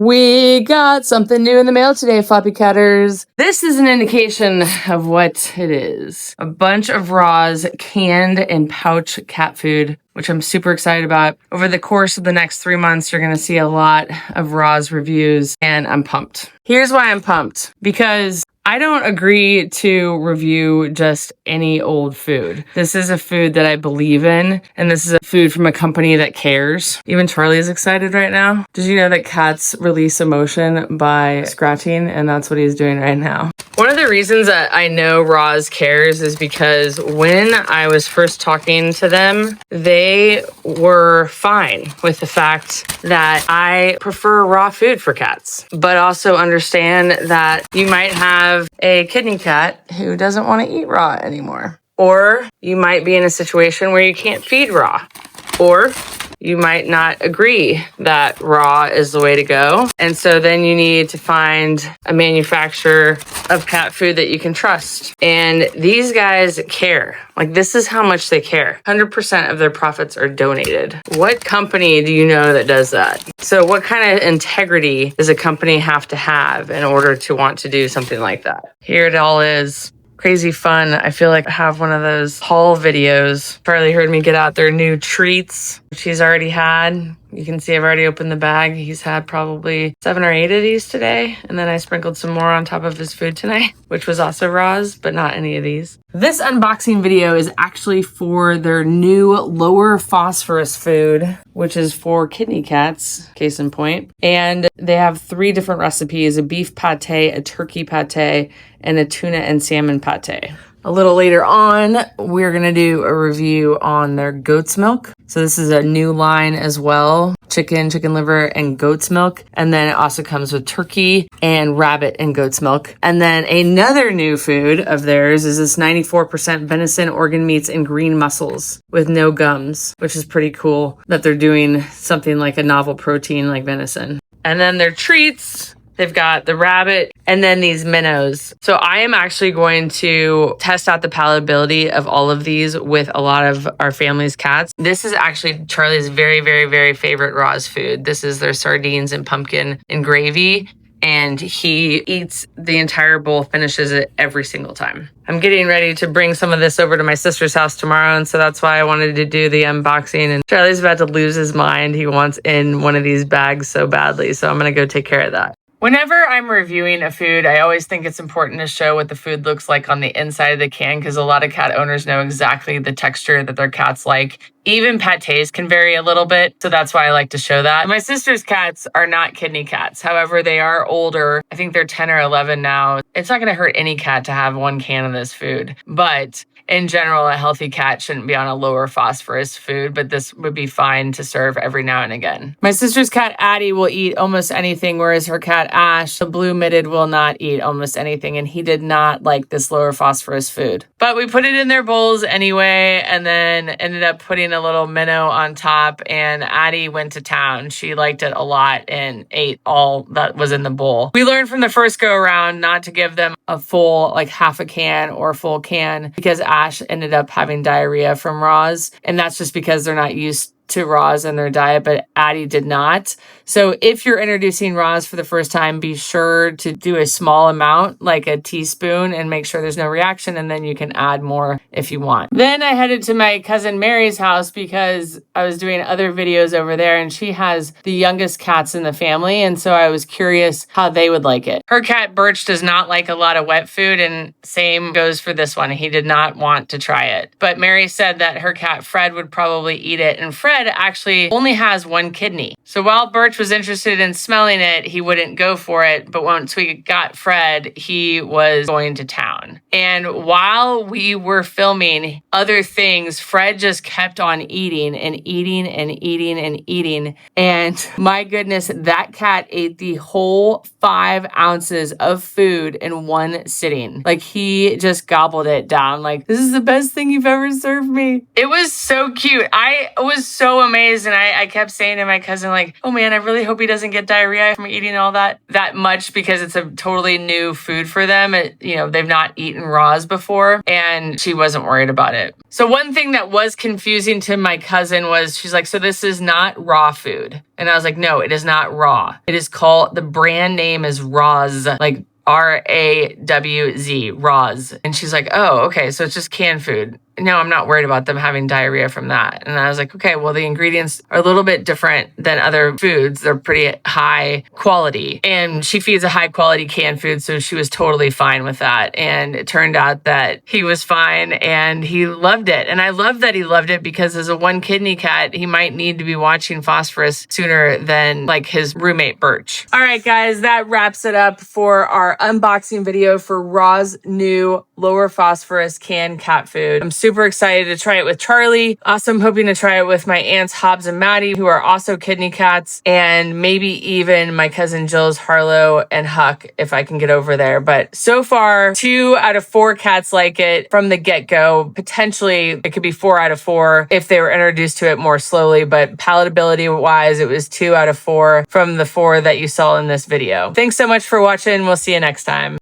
We got something new in the mail today, Floppycatters. This is an indication of what it is. A bunch of RAWZ canned and pouch cat food, which I'm super excited about. Over the course of the next 3 months, you're going to see a lot of RAWZ reviews, and I'm pumped. Here's why I'm pumped. Because I don't agree to review just any old food. This is a food that I believe in, and this is a food from a company that cares. Even Charlie is excited right now. Did you know that cats release emotion by scratching? And that's what he's doing right now. One of the reasons that I know RAWZ cares is because when I was first talking to them, they were fine with the fact that I prefer raw food for cats, but also understand that you might have a kidney cat who doesn't want to eat raw anymore. Or you might be in a situation where you can't feed raw. Or you might not agree that raw is the way to go. And so then you need to find a manufacturer of cat food that you can trust. And these guys care. Like, this is how much they care. 100% of their profits are donated. What company do you know that does that? So what kind of integrity does a company have to have in order to want to do something like that? Here it all is. Crazy fun. I feel like I have one of those haul videos. Charlie heard me get out their new treats, which he's already had. You can see I've already opened the bag. He's had probably 7 or 8 of these today. And then I sprinkled some more on top of his food tonight, which was also RAWZ, but not any of these. This unboxing video is actually for their new lower phosphorus food, which is for kidney cats, case in point. And they have 3 different recipes: a beef pâté, a turkey pâté, and a tuna and salmon pâté. A little later on, we're going to do a review on their goat's milk. So this is a new line as well. Chicken liver, and goat's milk. And then it also comes with turkey and rabbit and goat's milk. And then another new food of theirs is this 94% venison, organ meats, and green mussels with no gums, which is pretty cool that they're doing something like a novel protein like venison. And then their treats. They've got the rabbit and then these minnows. So I am actually going to test out the palatability of all of these with a lot of our family's cats. This is actually Charlie's very, very, very favorite RAWZ food. This is their sardines and pumpkin and gravy. And he eats the entire bowl, finishes it every single time. I'm getting ready to bring some of this over to my sister's house tomorrow, and so that's why I wanted to do the unboxing. And Charlie's about to lose his mind. He wants in one of these bags so badly, so I'm gonna go take care of that. Whenever I'm reviewing a food, I always think it's important to show what the food looks like on the inside of the can, because a lot of cat owners know exactly the texture that their cats like. Even pâtés can vary a little bit, so that's why I like to show that. My sister's cats are not kidney cats. However, they are older. I think they're 10 or 11 now. It's not going to hurt any cat to have 1 can of this food, but in general, a healthy cat shouldn't be on a lower phosphorus food, but this would be fine to serve every now and again. My sister's cat, Addie, will eat almost anything, whereas her cat, Ash, the blue-mitted, will not eat almost anything, and he did not like this lower phosphorus food. But we put it in their bowls anyway, and then ended up putting a little minnow on top, and Addie went to town. She liked it a lot and ate all that was in the bowl. We learned from the first go-around not to give them a full, like half a can or a full can, because Ash ended up having diarrhea from RAWZ, and that's just because they're not used to RAWZ in their diet, but Addie did not. So if you're introducing RAWZ for the first time, be sure to do a small amount, like a teaspoon, and make sure there's no reaction, and then you can add more if you want. Then I headed to my cousin Mary's house because I was doing other videos over there, and she has the youngest cats in the family, and so I was curious how they would like it. Her cat Birch does not like a lot of wet food, and same goes for this one. He did not want to try it. But Mary said that her cat Fred would probably eat it, and Fred actually only has 1 kidney. So while Birch was interested in smelling it, he wouldn't go for it. But once we got Fred, he was going to town. And while we were filming other things, Fred just kept on eating and eating and eating and eating. And my goodness, that cat ate the whole 5 ounces of food in 1 sitting. Like, he just gobbled it down. Like, this is the best thing you've ever served me. It was so cute. I was so so amazed, and I kept saying to my cousin, like, oh man, I really hope he doesn't get diarrhea from eating all that much, because it's a totally new food for them. They've not eaten RAWZ before, and she wasn't worried about it. So one thing that was confusing to my cousin was, she's like, so this is not raw food. And I was like, no, it is not raw. It is called, the brand name is RAWZ, like RAWZ, RAWZ. And she's like, oh, okay, so it's just canned food. No, I'm not worried about them having diarrhea from that. And I was like, okay, well, the ingredients are a little bit different than other foods. They're pretty high quality. And she feeds a high quality canned food, so she was totally fine with that. And it turned out that he was fine and he loved it. And I love that he loved it, because as a one kidney cat, he might need to be watching Phosphorus sooner than like his roommate Birch. All right, guys, that wraps it up for our unboxing video for RAWZ new lower phosphorus canned cat food. I'm super excited to try it with Charlie. Also, I'm hoping to try it with my aunts Hobbs and Maddie, who are also kidney cats, and maybe even my cousin Jill's Harlow and Huck, if I can get over there. But so far, 2 out of 4 cats like it from the get-go. Potentially, it could be 4 out of 4 if they were introduced to it more slowly, but palatability-wise, it was 2 out of 4 from the 4 that you saw in this video. Thanks so much for watching. We'll see you next time.